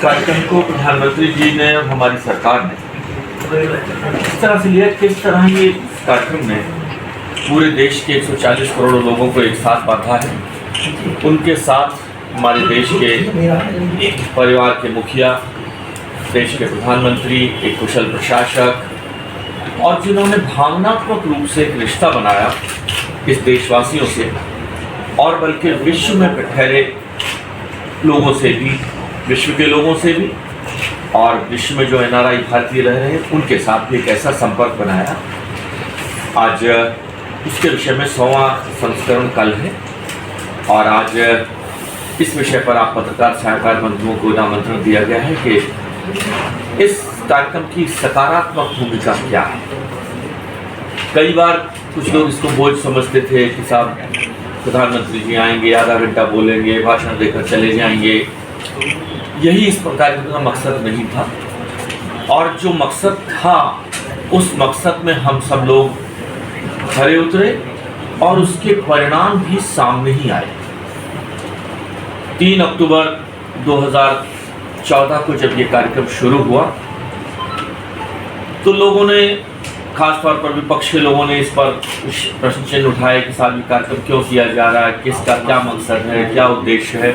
कार्यक्रम को प्रधानमंत्री जी ने और हमारी सरकार ने इस तरह से लिया, किस तरह ये कार्यक्रम ने पूरे देश के 140 करोड़ लोगों को एक साथ बांधा है। उनके साथ हमारे देश के परिवार के मुखिया, देश के प्रधानमंत्री, एक कुशल प्रशासक और जिन्होंने भावनात्मक रूप से एक रिश्ता बनाया इस देशवासियों से और बल्कि विश्व में ठहरे लोगों से भी, विश्व के लोगों से भी और विश्व में जो NRI भारतीय रह रहे हैं उनके साथ भी एक ऐसा संपर्क बनाया। आज उसके विषय में 100वां संस्करण कल है और आज इस विषय पर आप पत्रकार सहायकार बंधुओं को आमंत्रण दिया गया है कि इस कार्यक्रम की सकारात्मक भूमिका क्या है। कई बार कुछ लोग इसको बोझ समझते थे कि साहब प्रधानमंत्री जी आएंगे, आधा घंटा बोलेंगे, भाषण देकर चले जाएंगे। यही इस कार्यक्रम का मकसद नहीं था और जो मकसद था उस मकसद में हम सब लोग खरे उतरे और उसके परिणाम भी सामने ही आए। 3 अक्टूबर 2014 को जब ये कार्यक्रम शुरू हुआ तो लोगों ने, खासतौर पर विपक्ष के लोगों ने इस पर प्रश्न चिन्ह उठाए कि साहब ये कार्यक्रम क्यों किया जा रहा है, किसका क्या मकसद है, क्या उद्देश्य है।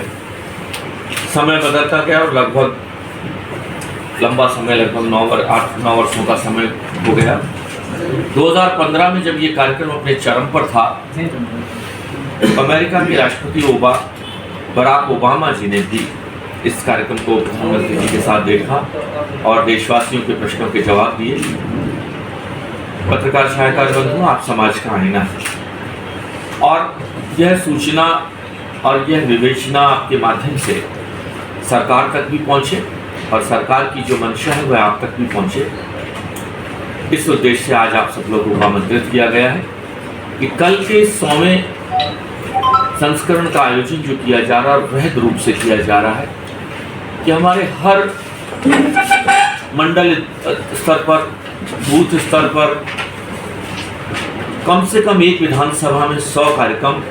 समय बदलता गया और लगभग लंबा समय, लगभग 8-9 वर्षों का समय हो गया। 2015 में जब ये कार्यक्रम अपने चरम पर था, अमेरिका के राष्ट्रपति बराक ओबामा जी ने भी इस कार्यक्रम को प्रधानमंत्री जी के साथ देखा और देशवासियों के प्रश्नों के जवाब दिए। पत्रकार सहायकार बंधु, आप समाज का आईना है और यह सूचना और यह विवेचना आपके माध्यम से सरकार तक भी पहुंचे और सरकार की जो मंशा है वह आप तक भी पहुंचे। इस उद्देश्य से आज आप सब लोगों को आमंत्रित किया गया है कि कल के 100वें संस्करण का आयोजन जो किया जा रहा है वृहद रूप से किया जा रहा है कि हमारे हर मंडल स्तर पर, बूथ स्तर पर कम से कम एक विधानसभा में 100 कार्यक्रम,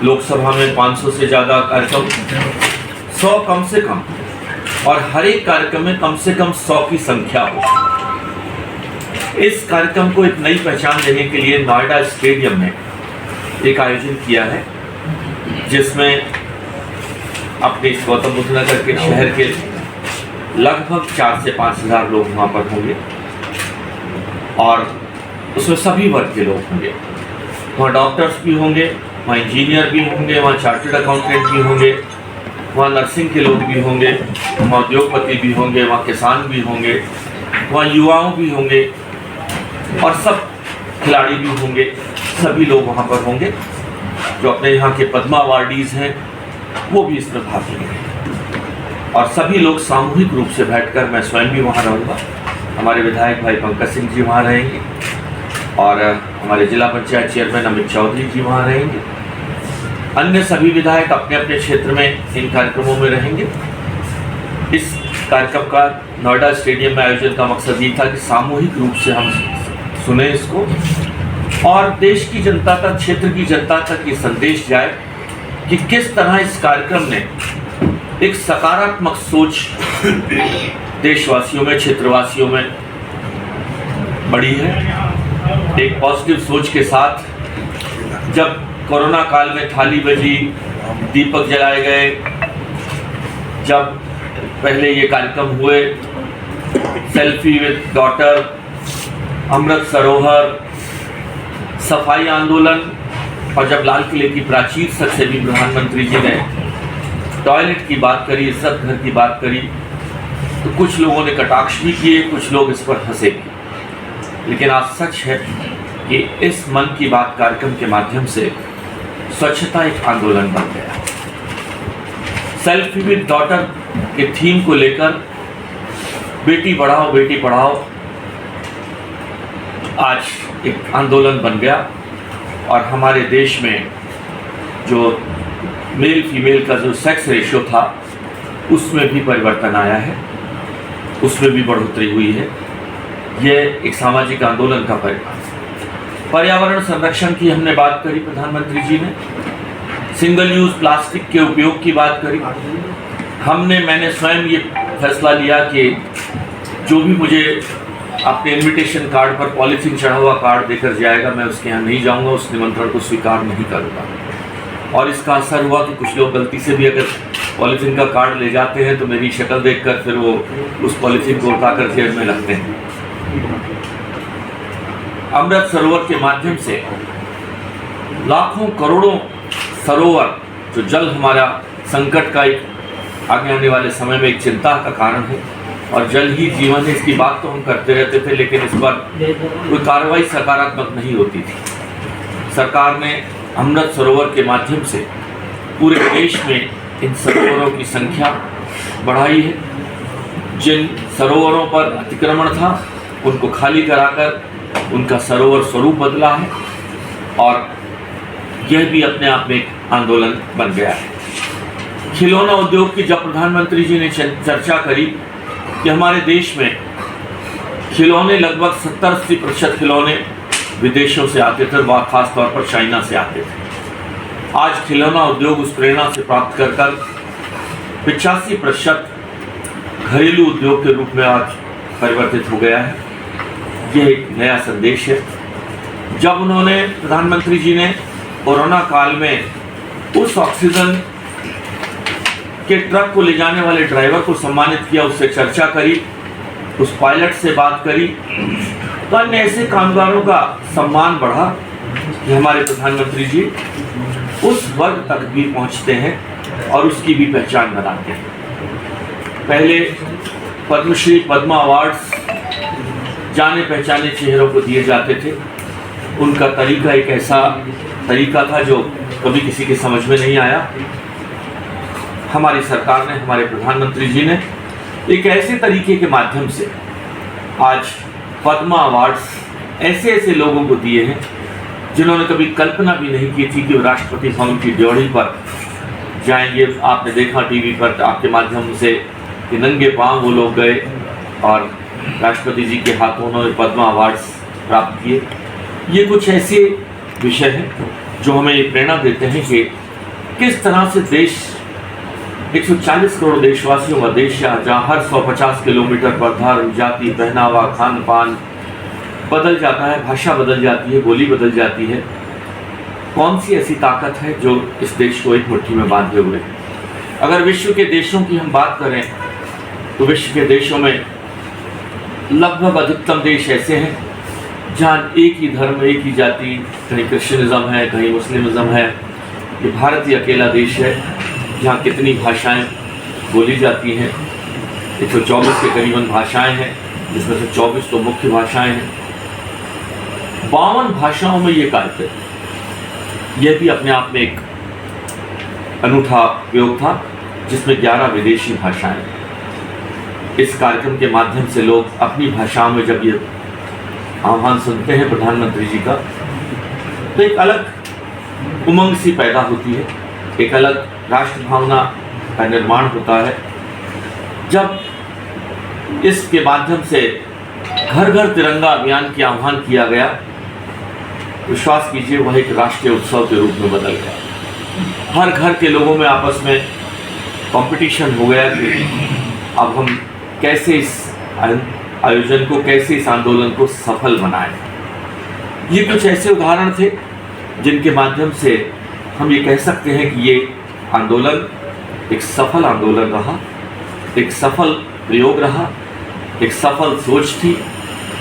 लोकसभा में 500 से ज़्यादा कार्यक्रम, 100 कम से कम, और हर एक कार्यक्रम में कम से कम 100 की संख्या हो। इस कार्यक्रम को एक नई पहचान देने के लिए नोएडा स्टेडियम में एक आयोजन किया है जिसमें अपने गौतम बुद्ध नगर के शहर के लगभग 4 से 5 हज़ार लोग वहाँ पर होंगे और उसमें सभी वर्ग के लोग होंगे। वहाँ डॉक्टर्स भी होंगे, वहाँ इंजीनियर भी होंगे, वहाँ चार्टर्ड अकाउंटेंट भी होंगे, वहाँ नर्सिंग के लोग भी होंगे, वहाँ उद्योगपति भी होंगे, वहाँ किसान भी होंगे, वहाँ युवाओं भी होंगे और सब खिलाड़ी भी होंगे। सभी लोग वहाँ पर होंगे। जो अपने यहाँ के पद्मा अवार्डीज़ हैं वो भी इसमें भाग लेंगे और सभी लोग सामूहिक रूप से बैठकर, मैं स्वयं भी वहाँ रहूँगा, हमारे विधायक भाई पंकज सिंह जी वहाँ रहेंगे और हमारे जिला पंचायत चेयरमैन अमित चौधरी जी वहाँ रहेंगे। अन्य सभी विधायक अपने अपने क्षेत्र में इन कार्यक्रमों में रहेंगे। इस कार्यक्रम का नोएडा स्टेडियम में आयोजन का मकसद ये था कि सामूहिक रूप से हम सुने इसको और देश की जनता तक, क्षेत्र की जनता तक ये संदेश जाए कि किस तरह इस कार्यक्रम ने एक सकारात्मक सोच देशवासियों में, क्षेत्रवासियों में बढ़ी है। एक पॉजिटिव सोच के साथ जब कोरोना काल में थाली बजी, दीपक जलाए गए, जब पहले ये कार्यक्रम हुए, selfie with daughter, Amrit Sarovar, सफाई आंदोलन और जब लाल किले की प्राचीर तक से भी प्रधानमंत्री जी ने टॉयलेट की बात करी, इज्जत घर की बात करी, तो कुछ लोगों ने कटाक्ष भी किए, कुछ लोग इस पर हंसे भी। लेकिन आज सच है कि इस मन की बात कार्यक्रम के माध्यम से स्वच्छता एक आंदोलन बन गया। सेल्फी विद डॉटर के थीम को लेकर बेटी बढ़ाओ बेटी पढ़ाओ आज एक आंदोलन बन गया और हमारे देश में जो मेल फीमेल का जो सेक्स रेशियो था उसमें भी परिवर्तन आया है, उसमें भी बढ़ोतरी हुई है। यह एक सामाजिक आंदोलन का परिणाम। पर्यावरण संरक्षण की हमने बात करी, प्रधानमंत्री जी ने सिंगल यूज प्लास्टिक के उपयोग की बात करी। मैंने स्वयं ये फैसला लिया कि जो भी मुझे अपने इनविटेशन कार्ड पर पॉलीथीन चढ़ा हुआ कार्ड देकर जाएगा, मैं उसके यहाँ नहीं जाऊँगा, उस निमंत्रण को स्वीकार नहीं करूँगा। और इसका असर हुआ कि कुछ लोग गलती से भी अगर पॉलीथीन का कार्ड ले जाते हैं तो मेरी शक्ल देखकर फिर वो उस पॉलीथीन को उठाकर जेब में रखते हैं। अमृत सरोवर के माध्यम से लाखों करोड़ों सरोवर, जो जल हमारा संकट का एक आगे आने वाले समय में एक चिंता का कारण है, और जल ही जीवन है, इसकी बात तो हम करते रहते थे, लेकिन इस पर कोई कार्रवाई सकारात्मक नहीं होती थी। सरकार ने अमृत सरोवर के माध्यम से पूरे देश में इन सरोवरों की संख्या बढ़ाई है। जिन सरोवरों पर अतिक्रमण था उनको खाली कराकर उनका सरोवर स्वरूप बदला है, और यह भी अपने आप में एक आंदोलन बन गया है। खिलौना उद्योग की जब प्रधानमंत्री जी ने चर्चा करी कि हमारे देश में खिलौने लगभग 70-80% खिलौने विदेशों से आते थे, वह खास तौर पर चाइना से आते थे। आज खिलौना उद्योग उस प्रेरणा से प्राप्त कर 85% घरेलू उद्योग के रूप में आज परिवर्तित हो गया है। यह एक नया संदेश है। जब उन्होंने, प्रधानमंत्री जी ने कोरोना काल में उस ऑक्सीजन के ट्रक को ले जाने वाले ड्राइवर को सम्मानित किया, उससे चर्चा करी, उस पायलट से बात करी, तो अन्य ऐसे कामगारों का सम्मान बढ़ा कि हमारे प्रधानमंत्री जी उस वर्ग तक भी पहुंचते हैं और उसकी भी पहचान बनाते हैं। पहले पद्मश्री, पद्मा अवार्ड्स जाने पहचाने चेहरों को दिए जाते थे। उनका तरीका एक ऐसा तरीका था जो कभी किसी के समझ में नहीं आया। हमारी सरकार ने, हमारे प्रधानमंत्री जी ने एक ऐसे तरीके के माध्यम से आज पद्मा अवार्ड्स ऐसे ऐसे लोगों को दिए हैं जिन्होंने कभी कल्पना भी नहीं की थी कि वो राष्ट्रपति भवन की ड्योढ़ी पर जाएंगे। आपने देखा टीवी पर, आपके माध्यम से, कि नंगे पांव वो लोग गए और राष्ट्रपति जी के हाथों उन्होंने पद्मा अवार्ड्स प्राप्त किए। ये कुछ ऐसे विषय हैं जो हमें ये प्रेरणा देते हैं कि किस तरह से देश 140 करोड़ देशवासियों का देश है, जहाँ हर 150 किलोमीटर पर धर्म, जाति, पहनावा, खान पान बदल जाता है, भाषा बदल जाती है, बोली बदल जाती है। कौन सी ऐसी ताकत है जो इस देश को एक मुट्ठी में बांधे हुए है? अगर विश्व के देशों की हम बात करें तो विश्व के देशों में लगभग अधिकतम देश ऐसे हैं जहाँ एक ही धर्म, एक ही जाति, कहीं क्रिश्चियनिज्म है, कहीं मुस्लिमिज्म है। ये भारत ही अकेला देश है जहाँ कितनी भाषाएं बोली जाती हैं। 124 के करीबन भाषाएं हैं, जिसमें से 24 तो मुख्य भाषाएं हैं। 52 भाषाओं में ये कार्यक्रम, यह भी अपने आप में एक अनूठा प्रयोग था, जिसमें 11 विदेशी भाषाएं। इस कार्यक्रम के माध्यम से लोग अपनी भाषाओं में जब ये आह्वान सुनते हैं प्रधानमंत्री जी का, तो एक अलग उमंग सी पैदा होती है, एक अलग राष्ट्र भावना का निर्माण होता है। जब इसके माध्यम से घर घर तिरंगा अभियान की आह्वान किया गया, विश्वास कीजिए वह एक राष्ट्रीय उत्सव के रूप में बदल गया। हर घर के लोगों में आपस में कंपटीशन हो गया कि अब हम कैसे इस आयोजन को, कैसे इस आंदोलन को सफल बनाएं। ये कुछ ऐसे उदाहरण थे जिनके माध्यम से हम ये कह सकते हैं कि ये आंदोलन एक सफल आंदोलन रहा, एक सफल प्रयोग रहा, एक सफल सोच थी,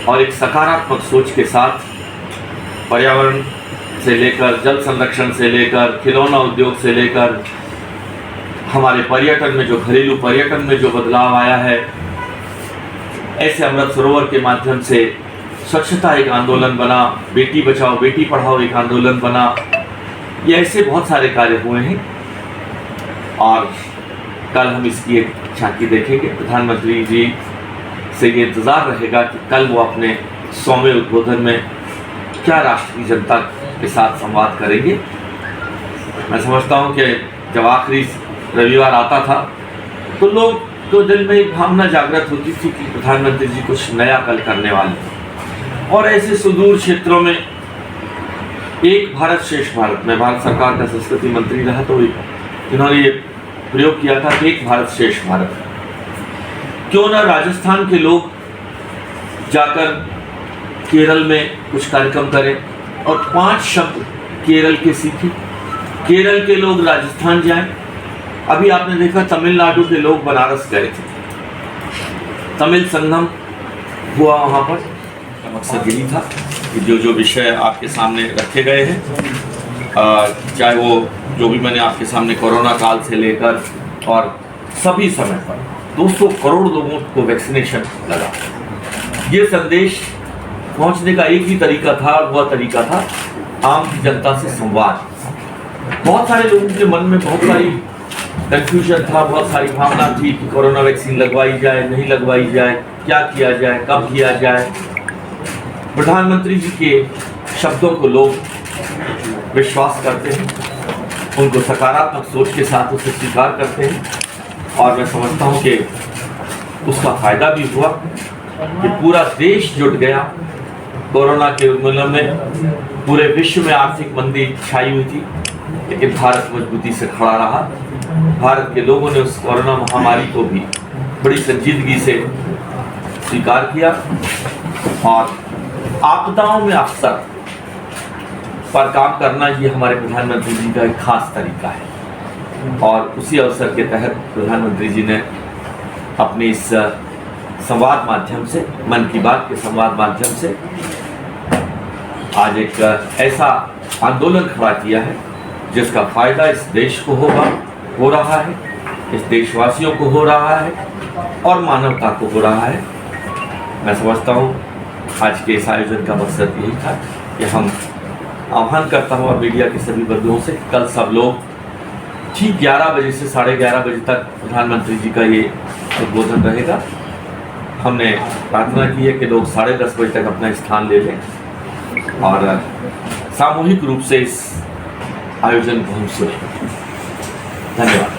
और एक सकारात्मक सोच के साथ पर्यावरण से लेकर, जल संरक्षण से लेकर, खिलौना उद्योग से लेकर, हमारे पर्यटन में, जो घरेलू पर्यटन में जो बदलाव आया है, ऐसे अमृत सरोवर के माध्यम से स्वच्छता एक आंदोलन बना, बेटी बचाओ बेटी पढ़ाओ एक आंदोलन बना। ये ऐसे बहुत सारे कार्य हुए हैं और कल हम इसकी एक झांकी देखेंगे। प्रधानमंत्री जी से ये इंतज़ार रहेगा कि कल वो अपने 100वें उद्बोधन में क्या राष्ट्र की जनता के साथ संवाद करेंगे। मैं समझता हूँ कि जब आखिरी रविवार आता था तो लोग तो दिल में एक भावना जागृत होती थी कि प्रधानमंत्री जी कुछ नया कल करने वाले हैं। और ऐसे सुदूर क्षेत्रों में एक भारत श्रेष्ठ भारत में भारत सरकार का संस्कृति मंत्री रहा, तो इन्होंने ये प्रयोग किया था, एक भारत श्रेष्ठ भारत। क्यों ना राजस्थान के लोग जाकर केरल में कुछ कार्यक्रम करें और 5 शब्द केरल के सीखें। केरल के लोग राजस्थान जाएं। अभी आपने देखा तमिलनाडु के लोग बनारस गए थे, तमिल संगम हुआ वहाँ पर। मकसद यही था कि जो विषय आपके सामने रखे गए हैं, चाहे वो जो भी मैंने आपके सामने कोरोना काल से लेकर और सभी समय पर 200 करोड़ लोगों को वैक्सीनेशन लगा, ये संदेश पहुंचने का एक ही तरीका था, वह तरीका था आम जनता से संवाद। बहुत सारे लोगों के मन में बहुत सारी कंफ्यूजन था, बहुत सारी भावना थी कि कोरोना वैक्सीन लगवाई जाए, नहीं लगवाई जाए, क्या किया जाए, कब किया जाए। प्रधानमंत्री जी के शब्दों को लोग विश्वास करते हैं, उनको सकारात्मक सोच के साथ उसे स्वीकार करते हैं, और मैं समझता हूँ कि उसका फायदा भी हुआ कि पूरा देश जुट गया कोरोना के उन्मूलन में। पूरे विश्व में आर्थिक मंदी छाई हुई थी, लेकिन भारत मजबूती से खड़ा रहा। भारत के लोगों ने उस कोरोना महामारी को भी बड़ी संजीदगी से स्वीकार किया, और आपदाओं में अवसर पर काम करना ये हमारे प्रधानमंत्री जी का एक खास तरीका है। और उसी अवसर के तहत प्रधानमंत्री जी ने अपने इस संवाद माध्यम से, मन की बात के संवाद माध्यम से आज एक ऐसा आंदोलन खड़ा किया है जिसका फायदा इस देश को हो रहा है, इस देशवासियों को हो रहा है और मानवता को हो रहा है। मैं समझता हूँ आज के इस आयोजन का मकसद यही था कि हम आह्वान करता हूँ और मीडिया के सभी वर्गों से, कल सब लोग ठीक 11 बजे से 11:30 बजे तक प्रधानमंत्री जी का ये उद्बोधन रहेगा। हमने प्रार्थना की है कि लोग 10:30 बजे तक अपना स्थान ले लें और सामूहिक रूप से इस आयोजन को हम सुनें। धन्यवाद।